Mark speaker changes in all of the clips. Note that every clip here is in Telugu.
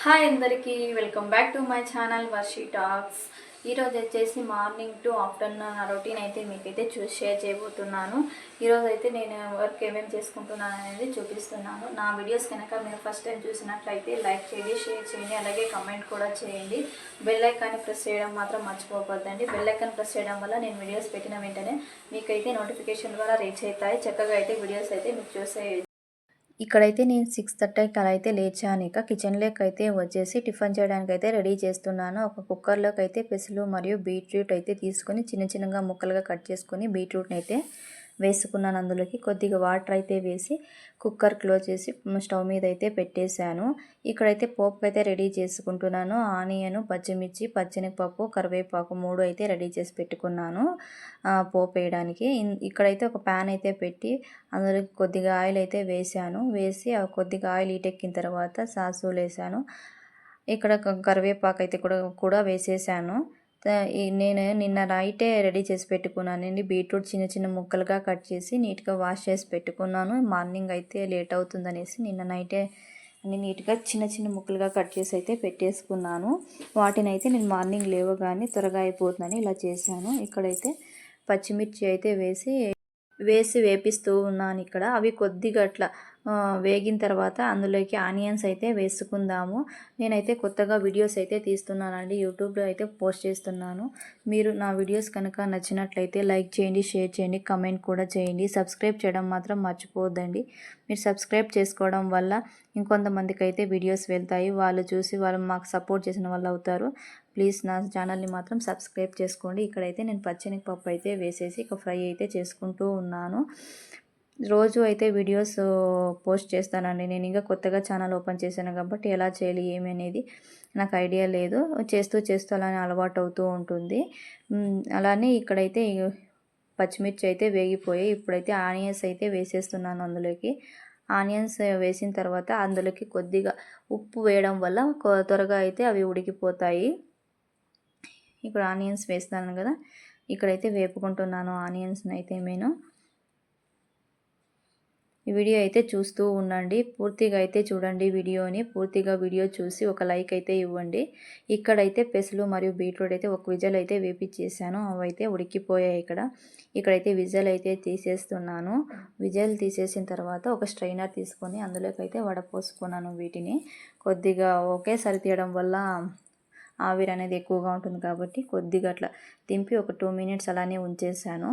Speaker 1: హాయ్ అందరికీ welcome back to my channel Varshi talks. ఈరోజు వచ్చేసి మార్నింగ్ టు ఆఫ్టర్నూన్ నా రొటీన్ అయితే మీకైతే షేర్ చేయబోతున్నాను. ఈరోజు అయితే నేను వర్క్ ఏమేమి చేసుకుంటున్నాను అనేది చూపిస్తున్నాను. నా వీడియోస్ కనుక మీరు ఫస్ట్ టైం చూసినట్లయితే లైక్ చేయండి, షేర్ చేయండి, అలాగే కమెంట్ కూడా చేయండి. బెల్ ఐకాన్ని ప్రెస్ చేయడం మాత్రం మర్చిపోవద్దండి. బెల్ ఐకాన్ ప్రెస్ చేయడం వల్ల నేను వీడియోస్ పెట్టిన వెంటనే మీకైతే నోటిఫికేషన్ ద్వారా రీచ్ అవుతాయి. చక్కగా అయితే వీడియోస్ అయితే మీకు చూసే. ఇక్కడైతే నేను 6:30కి అలా అయితే లేచాను. ఇక కిచెన్లోకి అయితే వచ్చేసి టిఫిన్ చేయడానికి అయితే రెడీ చేస్తున్నాను. ఒక కుక్కర్లోకి అయితే పెసలు మరియు బీట్రూట్ అయితే తీసుకొని చిన్న చిన్నగా ముక్కలుగా కట్ చేసుకొని బీట్రూట్ని అయితే వేసుకున్నాను. అందులోకి కొద్దిగా వాటర్ అయితే వేసి కుక్కర్ క్లోజ్ చేసి స్టవ్ మీద అయితే పెట్టేశాను. ఇక్కడైతే పోపుకి అయితే రెడీ చేసుకుంటున్నాను. ఆనియన్, పచ్చిమిర్చి, పచ్చెనగపప్పు, కరివేపాకు 3 అయితే రెడీ చేసి పెట్టుకున్నాను పోపు వేయడానికి. ఇక్కడైతే ఒక ప్యాన్ అయితే పెట్టి అందులోకి కొద్దిగా ఆయిల్ అయితే వేసాను. వేసి కొద్దిగా ఆయిల్ హీటెక్కిన తర్వాత సాసులు వేసాను. ఇక్కడ కరివేపాకు అయితే కూడా వేసేసాను. నేను నిన్న నైటే రెడీ చేసి పెట్టుకున్నానండి. బీట్రూట్ చిన్న చిన్న ముక్కలుగా కట్ చేసి నీట్గా వాష్ చేసి పెట్టుకున్నాను. మార్నింగ్ అయితే లేట్ అవుతుందనేసి నిన్న నైటే అన్ని నీట్గా చిన్న చిన్న ముక్కలుగా కట్ చేసి అయితే పెట్టేసుకున్నాను. వాటిని అయితే నేను మార్నింగ్ లేవగానే త్వరగా అయిపోతుందని ఇలా చేశాను. ఇక్కడైతే పచ్చిమిర్చి అయితే వేసి వేపిస్తూ ఉన్నాను. ఇక్కడ అవి కొద్దిగా అట్లా వేగిన తర్వాత అందులోకి ఆనియన్స్ అయితే వేసుకుందాము. నేనైతే కొత్తగా వీడియోస్ అయితే తీస్తున్నానండి. యూట్యూబ్లో అయితే పోస్ట్ చేస్తున్నాను. మీరు నా వీడియోస్ కనుక నచ్చినట్లయితే లైక్ చేయండి, షేర్ చేయండి, కమెంట్ కూడా చేయండి. సబ్స్క్రైబ్ చేయడం మాత్రం మర్చిపోవద్దండి. మీరు సబ్స్క్రైబ్ చేసుకోవడం వల్ల ఇంకొంతమందికి అయితే వీడియోస్ వెళ్తాయి. వాళ్ళు చూసి వాళ్ళు మాకు సపోర్ట్ చేసిన వాళ్ళు అవుతారు. ప్లీజ్ నా ఛానల్ని మాత్రం సబ్స్క్రైబ్ చేసుకోండి. ఇక్కడైతే నేను పచ్చెనగపప్పు అయితే వేసేసి ఇక ఫ్రై అయితే చేసుకుంటూ ఉన్నాను. రోజు అయితే వీడియోస్ పోస్ట్ చేస్తానండి. నేను ఇంకా కొత్తగా ఛానల్ ఓపెన్ చేశాను కాబట్టి ఎలా చేయాలి ఏమి అనేది నాకు ఐడియా లేదు. చేస్తూ అలానే అలవాటు అవుతూ ఉంటుంది. అలానే ఇక్కడైతే పచ్చిమిర్చి అయితే వేగిపోయాయి. ఇప్పుడైతే ఆనియన్స్ అయితే వేసేస్తున్నాను అందులోకి. ఆనియన్స్ వేసిన తర్వాత అందులోకి కొద్దిగా ఉప్పు వేయడం వల్ల త్వరగా అయితే అవి ఉడికిపోతాయి. ఇప్పుడు ఆనియన్స్ వేస్తాను కదా, ఇక్కడైతే వేపుకుంటున్నాను ఆనియన్స్ని అయితే నేను. ఈ వీడియో అయితే చూస్తూ ఉండండి, పూర్తిగా అయితే చూడండి వీడియోని. పూర్తిగా వీడియో చూసి ఒక లైక్ అయితే ఇవ్వండి. ఇక్కడైతే పెసలు మరియు బీట్రూట్ అయితే ఒక విజల్ అయితే వేపించేసాను. అవైతే ఉడికిపోయాయి. ఇక్కడైతే విజల్ అయితే తీసేస్తున్నాను. విజల్ తీసేసిన తర్వాత ఒక స్ట్రైనర్ తీసుకొని అందులోకి అయితే వడపోసుకున్నాను వీటిని. కొద్దిగా ఒకేసారి తీయడం వల్ల ఆవిరి అనేది ఎక్కువగా ఉంటుంది కాబట్టి కొద్దిగా అట్లా తింపి ఒక 2 మినిట్స్ అలానే ఉంచేసాను.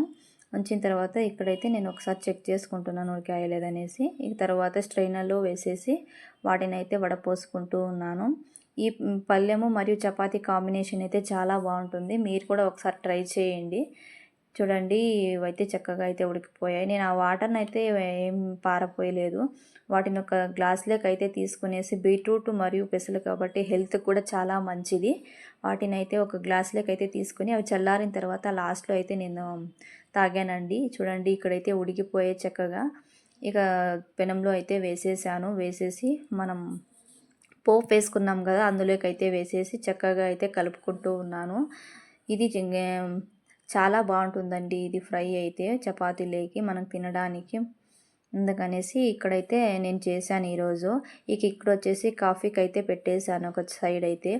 Speaker 1: ఉంచిన తర్వాత ఇక్కడైతే నేను ఒకసారి చెక్ చేసుకుంటున్నాను ఉడికాయలేదనేసి. ఈ తర్వాత స్ట్రైనర్లో వేసేసి వాటిని అయితే వడపోసుకుంటూ ఉన్నాను. ఈ పళ్ళెము మరియు చపాతీ కాంబినేషన్ అయితే చాలా బాగుంటుంది. మీరు కూడా ఒకసారి ట్రై చేయండి. చూడండి ఇవైతే చక్కగా అయితే ఉడికిపోయాయి. నేను ఆ వాటర్ని అయితే ఏం పారపోయలేదు. వాటిని ఒక గ్లాస్లోకి అయితే తీసుకునేసి బీట్రూట్ మరియు పెసలు కాబట్టి హెల్త్ కూడా చాలా మంచిది. వాటిని అయితే ఒక గ్లాస్లోకి అయితే తీసుకొని అవి చల్లారిన తర్వాత లాస్ట్లో అయితే నేను తాగానండి. చూడండి ఇక్కడైతే ఉడికిపోయే చక్కగా. ఇక పెనంలో అయితే వేసేసాను. వేసేసి మనం పోపు వేసుకున్నాం కదా, అందులోకి అయితే వేసేసి చక్కగా అయితే కలుపుకుంటూ ఉన్నాను. ఇది చాలా బాగుంటుందండి ఇది ఫ్రై అయితే చపాతీలోకి మనం తినడానికి. అందుకనేసి ఇక్కడైతే నేను చేశాను ఈరోజు. ఇక్కడ వచ్చేసి కాఫీకి అయితే పెట్టేశాను ఒక సైడ్ అయితే.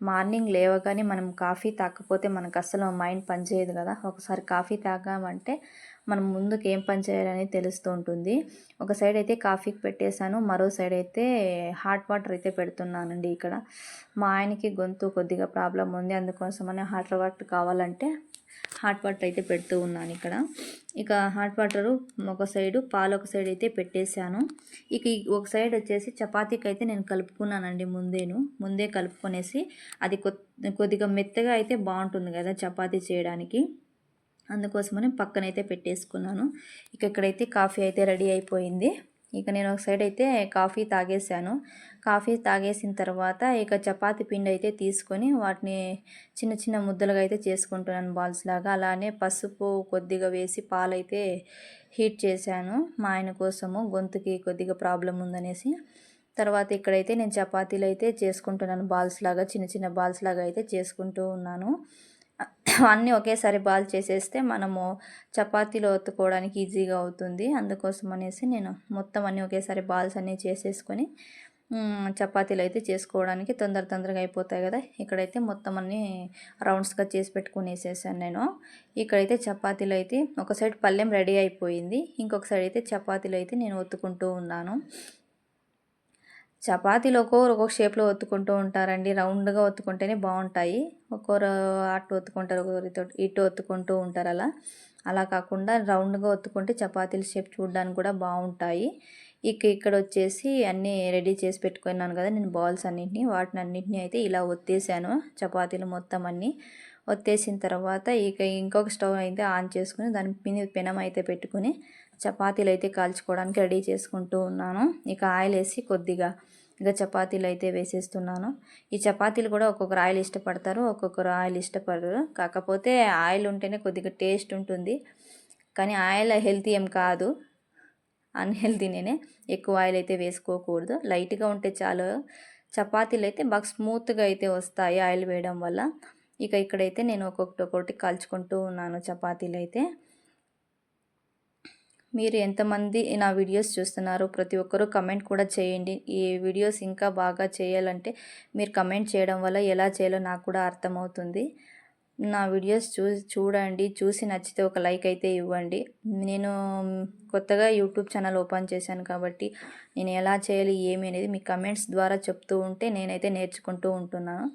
Speaker 1: మార్నింగ్ లేవగానే మనం కాఫీ తాకపోతే మనకు అస్సలు మైండ్ పనిచేయదు కదా. ఒకసారి కాఫీ తాగామంటే మనం ముందుకు ఏం పని చేయాలనేది తెలుస్తూ ఉంటుంది. ఒక సైడ్ అయితే కాఫీకి పెట్టేశాను, మరో సైడ్ అయితే హాట్ వాటర్ అయితే పెడుతున్నానండి. ఇక్కడ మా ఆయనకి గొంతు కొద్దిగా ప్రాబ్లం ఉంది, అందుకోసమని హాట్ వాటర్ కావాలంటే హాట్ వాటర్ అయితే పెడుతూ ఉన్నాను ఇక్కడ. ఇక హాట్ వాటరు ఒక సైడు, పాలు ఒక సైడ్ అయితే పెట్టేశాను. ఇక ఒక సైడ్ వచ్చేసి చపాతీకి అయితే నేను కలుపుకున్నానండి. ముందే కలుపుకొనేసి అది కొద్దిగా మెత్తగా అయితే బాగుంటుంది కదా చపాతీ చేయడానికి, అందుకోసమని పక్కనైతే పెట్టేసుకున్నాను. ఇక్కడైతే కాఫీ అయితే రెడీ అయిపోయింది. ఇక నేను ఒక సైడ్ అయితే కాఫీ తాగేసాను. కాఫీ తాగేసిన తర్వాత ఇక చపాతీ పిండి అయితే తీసుకొని వాటిని చిన్న చిన్న ముద్దలుగా అయితే చేసుకుంటున్నాను బాల్స్ లాగా. అలానే పసుపు కొద్దిగా వేసి పాలైతే హీట్ చేశాను మా ఆయన కోసము, గొంతుకి కొద్దిగా ప్రాబ్లం ఉందనేసి. తర్వాత ఇక్కడైతే నేను చపాతీలు అయితే చేసుకుంటున్నాను బాల్స్ లాగా, చిన్న చిన్న బాల్స్ లాగా అయితే చేసుకుంటూ ఉన్నాను. అన్నీ ఒకేసారి బాల్ చేసేస్తే మనము చపాతీలో ఒత్తుకోవడానికి ఈజీగా అవుతుంది. అందుకోసం అనేసి నేను మొత్తం అన్నీ ఒకేసారి బాల్స్ అన్నీ చేసేసుకొని చపాతీలు అయితే చేసుకోవడానికి తొందరగా అయిపోతాయి కదా. ఇక్కడైతే మొత్తం అన్నీ రౌండ్స్గా చేసి పెట్టుకునేసేసాను నేను. ఇక్కడైతే చపాతీలు అయితే ఒక సైడ్ పళ్ళెం రెడీ అయిపోయింది, ఇంకొక సైడ్ అయితే చపాతీలు అయితే నేను ఒత్తుకుంటూ ఉన్నాను. చపాతీలు ఒక్కొక్క షేప్లో ఒత్తుకుంటూ ఉంటారండి. రౌండ్గా ఒత్తుకుంటేనే బాగుంటాయి. ఒక్కొరు అటు ఒత్తుకుంటారు, ఒక్కొక్కరితో ఇటు ఒత్తుకుంటూ ఉంటారు. అలా కాకుండా రౌండ్గా ఒత్తుకుంటే చపాతీల షేప్ చూడడానికి కూడా బాగుంటాయి. ఇక్కడ వచ్చేసి అన్నీ రెడీ చేసి పెట్టుకున్నాను కదా నేను బాల్స్ అన్నింటినీ, వాటిని అన్నింటినీ అయితే ఇలా ఒత్తేసాను. చపాతీలు మొత్తం అన్నీ ఒత్తేసిన తర్వాత ఇంకొక స్టవ్ అయితే ఆన్ చేసుకుని దాని మీద పెనం అయితే పెట్టుకుని చపాతీలు అయితే కాల్చుకోవడానికి రెడీ చేసుకుంటూ ఉన్నాను. ఇక ఆయిల్ వేసి కొద్దిగా చపాతీలు అయితే వేసేస్తున్నాను. ఈ చపాతీలు కూడా ఒక్కొక్కరు ఆయిల్ ఇష్టపడతారు, ఒక్కొక్కరు ఆయిల్ ఇష్టపడరు. కాకపోతే ఆయిల్ ఉంటేనే కొద్దిగా టేస్ట్ ఉంటుంది, కానీ ఆయిల్ హెల్తీ ఏం కాదు, అన్హెల్తీనే. ఎక్కువ ఆయిల్ అయితే వేసుకోకూడదు, లైట్గా ఉంటే చాలు. చపాతీలు అయితే బాగా స్మూత్గా అయితే వస్తాయి ఆయిల్ వేయడం వల్ల. ఇక్కడైతే నేను ఒక్కొక్కటి కాల్చుకుంటూ ఉన్నాను చపాతీలు అయితే. మీరు ఎంతమంది నా వీడియోస్ చూస్తున్నారు, ప్రతి ఒక్కరూ కమెంట్ కూడా చేయండి. ఈ వీడియోస్ ఇంకా బాగా చేయాలంటే మీరు కమెంట్ చేయడం వల్ల ఎలా చేయాలో నాకు కూడా అర్థమవుతుంది. నా వీడియోస్ చూడండి, చూసి నచ్చితే ఒక లైక్ అయితే ఇవ్వండి. నేను కొత్తగా యూట్యూబ్ ఛానల్ ఓపెన్ చేశాను కాబట్టి నేను ఎలా చేయాలి ఏమి అనేది మీ కమెంట్స్ ద్వారా చెప్తూ ఉంటే నేనైతే నేర్చుకుంటూ ఉంటున్నాను.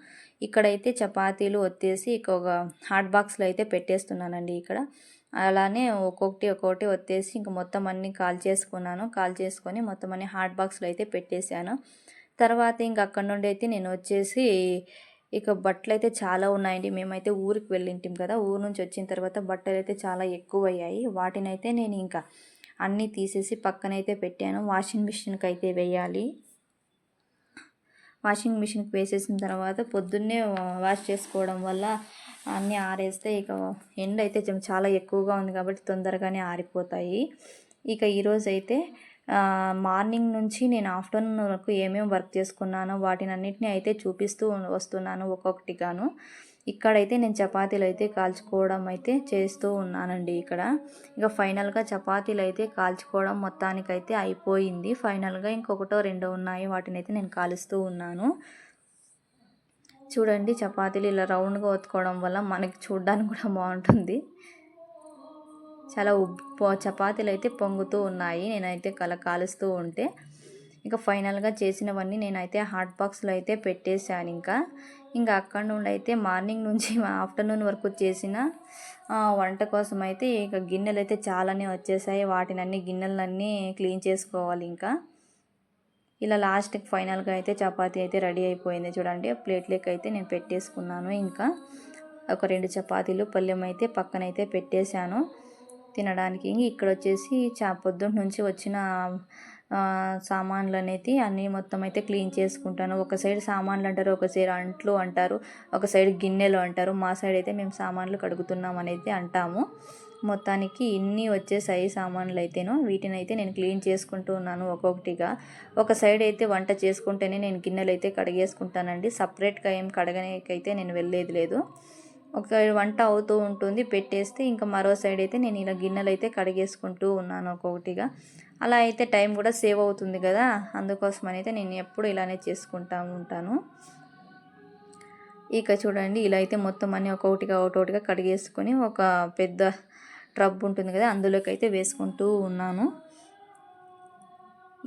Speaker 1: ఇక్కడైతే చపాతీలు ఒత్తేసి ఒక హాట్ బాక్స్లో అయితే పెట్టేస్తున్నానండి. అలానే ఒక్కొక్కటి ఒత్తేసి ఇంక మొత్తం అన్నీ కాల్చేసుకొని మొత్తం అన్నీ హాట్ బాక్స్లో అయితే పెట్టేశాను. తర్వాత ఇంక అక్కడ నుండి అయితే నేను వచ్చేసి బట్టలు అయితే చాలా ఉన్నాయండి. మేమైతే ఊరికి వెళ్ళింటాం కదా, ఊరు నుంచి వచ్చిన తర్వాత బట్టలు అయితే చాలా ఎక్కువ అయ్యాయి. వాటినైతే నేను ఇంకా అన్నీ తీసేసి పక్కనైతే పెట్టాను. వాషింగ్ మిషన్కి అయితే వేయాలి. వాషింగ్ మిషన్కి వేసేసిన తర్వాత పొద్దున్నే వాష్ చేసుకోవడం వల్ల అన్నీ ఆరేస్తే ఎండ అయితే చాలా ఎక్కువగా ఉంది కాబట్టి తొందరగానే ఆరిపోతాయి. ఈరోజు అయితే మార్నింగ్ నుంచి నేను ఆఫ్టర్నూన్ వరకు ఏమేమి వర్క్ చేసుకున్నానో వాటిని అన్నిటిని అయితే చూపిస్తూ వస్తున్నాను ఒక్కొక్కటిగాను. ఇక్కడైతే నేను చపాతీలు అయితే కాల్చుకోవడం అయితే చేస్తూ ఉన్నానండి. ఫైనల్గా చపాతీలు అయితే కాల్చుకోవడం మొత్తానికైతే అయిపోయింది. ఫైనల్గా ఇంకొకటో రెండో ఉన్నాయి, వాటిని అయితే నేను కాలుస్తూ ఉన్నాను. చూడండి, చపాతీలు ఇలా రౌండ్గా ఒత్తుకోవడం వల్ల మనకి చూడడానికి కూడా బాగుంటుంది. చాలా చపాతీలు అయితే పొంగుతూ ఉన్నాయి నేనైతే కాలుస్తూ ఉంటే. ఫైనల్గా చేసినవన్నీ నేనైతే హాట్ బాక్స్లో అయితే పెట్టేశాను. అక్కడ నుండి అయితే మార్నింగ్ నుంచి ఆఫ్టర్నూన్ వరకు చేసిన వంట కోసం అయితే గిన్నెలు అయితే చాలానే వచ్చేసాయి. వాటినన్నీ గిన్నెలన్నీ క్లీన్ చేసుకోవాలి. ఇలా లాస్ట్కి ఫైనల్గా అయితే చపాతీ అయితే రెడీ అయిపోయింది. చూడండి, ప్లేట్లోకి అయితే నేను పెట్టేసుకున్నాను. ఒక 2 చపాతీలు పళ్ళెం అయితే పక్కనైతే పెట్టేశాను తినడానికి. ఇక్కడ వచ్చేసి పొద్దున్న నుంచి వచ్చిన సామాన్లు అనేది అన్నీ మొత్తం అయితే క్లీన్ చేసుకుంటాను. ఒక సైడ్ సామాన్లు అంటారు, ఒక సైడ్ అంట్లు అంటారు, ఒక సైడ్ గిన్నెలు అంటారు. మా సైడ్ అయితే మేము సామాన్లు కడుగుతున్నాం అనేది అంటాము. మొత్తానికి ఇన్ని వచ్చేసాయి సామాన్లు అయితేను. వీటిని అయితే నేను క్లీన్ చేసుకుంటూ ఉన్నాను ఒక్కొక్కటిగా. ఒక సైడ్ అయితే వంట చేసుకుంటేనే నేను గిన్నెలు అయితే కడిగేసుకుంటానండి. సపరేట్గా ఏం కడగనేకైతే నేను వెళ్ళేది లేదు. ఒక వంట అవుతూ ఉంటుంది, పెట్టేస్తే మరో సైడ్ అయితే నేను ఇలా గిన్నెలు అయితే కడిగేసుకుంటూ ఉన్నాను ఒక్కొక్కటిగా. అలా అయితే టైం కూడా సేవ్ అవుతుంది కదా, అందుకోసం అయితే నేను ఎప్పుడు ఇలానే చేసుకుంటూ ఉంటాను. చూడండి, ఇలా అయితే మొత్తం అన్నీ ఒక్కొక్కటిగా కడిగేసుకొని ఒక పెద్ద ట్రబ్ ఉంటుంది కదా, అందులోకి అయితే వేసుకుంటూ ఉన్నాను.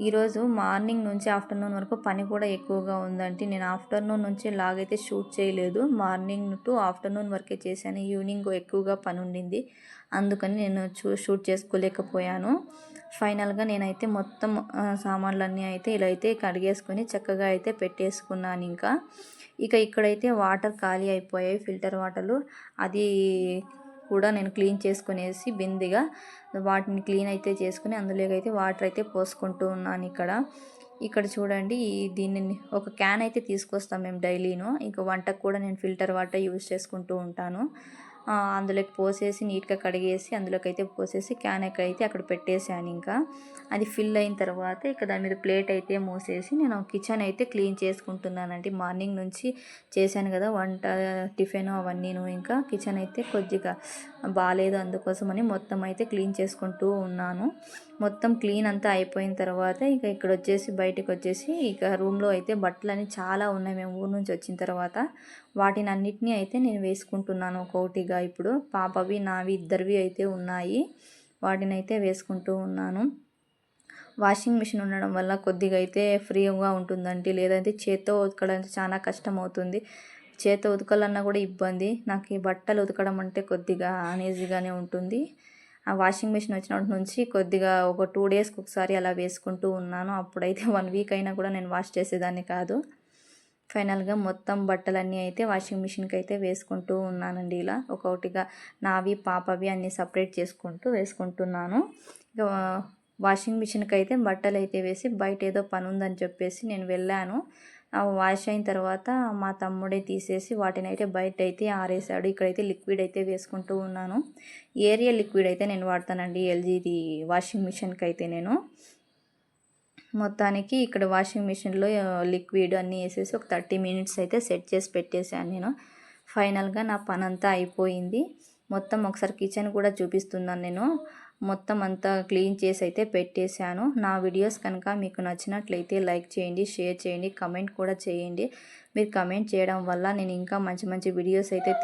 Speaker 1: ఈరోజు మార్నింగ్ నుంచి ఆఫ్టర్నూన్ వరకు పని కూడా ఎక్కువగా ఉందండి. నేను ఆఫ్టర్నూన్ నుంచి లాగైతే షూట్ చేయలేదు, మార్నింగ్ టు ఆఫ్టర్నూన్ వరకే చేశాను. ఈవినింగ్ ఎక్కువగా పని ఉండింది, అందుకని నేను షూట్ చేసుకోలేకపోయాను. ఫైనల్గా నేనైతే మొత్తం సామాన్లన్నీ అయితే ఇలా అయితే కడిగేసుకొని చక్కగా అయితే పెట్టేసుకున్నాను. ఇక్కడైతే వాటర్ ఖాళీ అయిపోయాయి, ఫిల్టర్ వాటర్లు. అది కూడా నేను క్లీన్ చేసుకునేసి బిందిగా వాటిని క్లీన్ అయితే చేసుకుని అందులోకి అయితే వాటర్ అయితే పోసుకుంటూ ఉన్నాను. చూడండి, దీనిని ఒక క్యాన్ అయితే తీసుకొస్తాం మేము డైలీను. వంటకు కూడా నేను ఫిల్టర్ వాటర్ యూజ్ చేసుకుంటూ ఉంటాను. అందులోకి పోసేసి నీట్గా కడిగేసి అందులోకి అయితే పోసేసి క్యాన్ అయితే అక్కడ పెట్టేశాను. అది ఫిల్ అయిన తర్వాత దాని మీద ప్లేట్ అయితే మూసేసి నేను కిచెన్ అయితే క్లీన్ చేసుకుంటున్నానండి. మార్నింగ్ నుంచి చేశాను కదా వంట, టిఫిన్ అవన్నీను. కిచెన్ అయితే కొద్దిగా బాగాలేదు, అందుకోసమని మొత్తం అయితే క్లీన్ చేసుకుంటూ ఉన్నాను. మొత్తం క్లీన్ అంతా అయిపోయిన తర్వాత ఇక ఇక్కడ వచ్చేసి బయటకు వచ్చేసి ఇక రూమ్లో అయితే బట్టలని చాలా ఉన్నాయి మేము ఊరు నుంచి వచ్చిన తర్వాత. వాటిని అన్నిటినీ అయితే నేను వేసుకుంటున్నాను ఒక్కొక్కటిగా. ఇప్పుడు పాపవి నావి ఇద్దరివి అయితే ఉన్నాయి, వాటిని అయితే వేసుకుంటూ ఉన్నాను. వాషింగ్ మిషన్ ఉండడం వల్ల కొద్దిగా అయితే ఫ్రీగా ఉంటుందండి, లేదంటే చేత్తో ఉతకడానికి చాలా కష్టం అవుతుంది. చేత్తో ఉతకాలన్నా కూడా ఇబ్బంది. నాకు ఈ బట్టలు ఉతకడం అంటే కొద్దిగా అనీజీగానే ఉంటుంది. ఆ వాషింగ్ మిషన్ వచ్చినప్పటి నుంచి కొద్దిగా ఒక 2 డేస్కి ఒకసారి అలా వేసుకుంటూ ఉన్నాను. అప్పుడైతే 1 వీక్ అయినా కూడా నేను వాష్ చేసేదాన్ని కాదు. ఫైనల్గా మొత్తం బట్టలన్నీ అయితే వాషింగ్ మిషన్కి అయితే వేసుకుంటూ ఉన్నానండి. ఇలా ఒక్కొక్కటిగా నావి పాపవి అన్నీ సపరేట్ చేసుకుంటూ వేసుకుంటున్నాను. ఇక వాషింగ్ మిషన్కి అయితే బట్టలు అయితే వేసి బయట ఏదో పని ఉందని చెప్పేసి నేను వెళ్ళాను. వాష్ అయిన తర్వాత మా తమ్ముడే తీసేసి వాటిని అయితే బయట అయితే ఆరేసాడు. ఇక్కడైతే లిక్విడ్ అయితే వేసుకుంటూ ఉన్నాను. ఏరియల్ లిక్విడ్ అయితే నేను వాడతానండి ఎల్జీది వాషింగ్ మిషన్కి అయితే. నేను మొత్తానికి ఇక్కడ వాషింగ్ మిషన్లో లిక్విడ్ అన్నీ వేసేసి ఒక 30 మినిట్స్ అయితే సెట్ చేసి పెట్టేశాను నేను. ఫైనల్గా నా పని అంతా అయిపోయింది. మొత్తం ఒకసారి కిచెన్ కూడా చూపిస్తున్నాను నేను. మొత్తం అంతా క్లీన్ చేసి అయితే పెట్టేశాను. నా వీడియోస్ కనుక మీకు నచ్చినట్లయితే లైక్ చేయండి, షేర్ చేయండి, కమెంట్ కూడా చేయండి. మీరు కమెంట్ చేయడం వల్ల నేను ఇంకా మంచి మంచి వీడియోస్ అయితే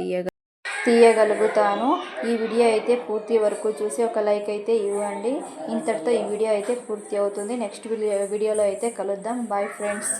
Speaker 1: తీయగలుగుతాను. ఈ వీడియో అయితే పూర్తి వరకు చూసి ఒక లైక్ అయితే ఇవ్వండి. ఇంతటితో ఈ వీడియో అయితే పూర్తి అవుతుంది. నెక్స్ట్ వీడియోలో అయితే కలుద్దాం. Bye friends.